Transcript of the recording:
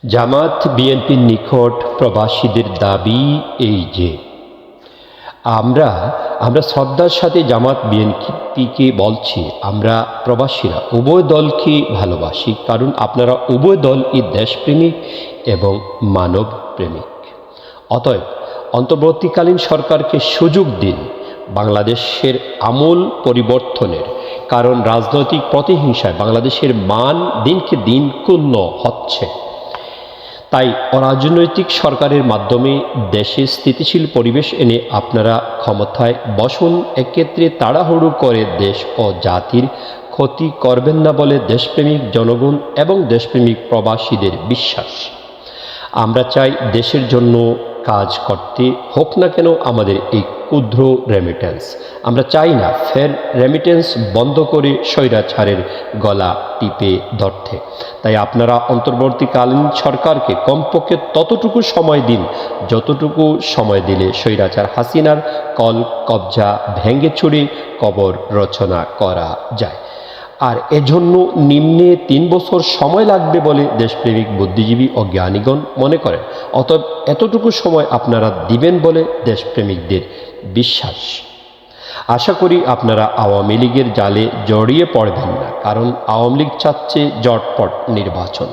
জামাত বিএনপির নিকট প্রবাসীদের দাবি এই যে আমরা আমরা শ্রদ্ধার সাথে জামাত বিএনপিকে বলছি, আমরা প্রবাসীরা উভয় দলকে ভালোবাসি, কারণ আপনারা উভয় দলই দেশপ্রেমিক এবং মানব প্রেমিক। অতএব অন্তর্বর্তীকালীন সরকারকে সুযোগ দিন বাংলাদেশের আমূল পরিবর্তনের, কারণ রাজনৈতিক প্রতিহিংসায় বাংলাদেশের মান দিনকে দিন ক্ষুণ্ণ হচ্ছে। তাই অরাজনৈতিক সরকারের মাধ্যমে দেশে স্থিতিশীল পরিবেশ এনে আপনারা ক্ষমতায় বসুন। এক্ষেত্রে তাড়াহুড়ো করে দেশ ও জাতির ক্ষতি করবেন না বলে দেশপ্রেমিক জনগণ এবং দেশপ্রেমিক প্রবাসীদের বিশ্বাস। আমরা চাই দেশের জন্য কাজ করতে, হোক না কেন আমাদের এই ক্ষুদ্র রেমিটেন্স। আমরা চাই না ফের রেমিটেন্স বন্ধ করে স্বৈরাচারের গলা টিপে ধরতে। তাই আপনারা অন্তর্বর্তীকালীন সরকারকে কমপক্ষে ততটুকু সময় দিন যতটুকু সময় দিলে স্বৈরাচার হাসিনার কল কবজা ভেঙে চুরে কবর রচনা করা যায়। আর এজন্য নিম্নে 3 বছর সময় লাগবে বলে দেশপ্রেমিক বুদ্ধিজীবী ও জ্ঞানীগণ মনে করেন। অতএব এতটুকু সময় আপনারা দিবেন বলে দেশপ্রেমিকদের বিশ্বাস। আশা করি আপনারা আওয়ামী লীগের জালে জড়িয়ে পড়বেন না, কারণ আওয়ামী লীগ চাচ্ছে জটপট নির্বাচন।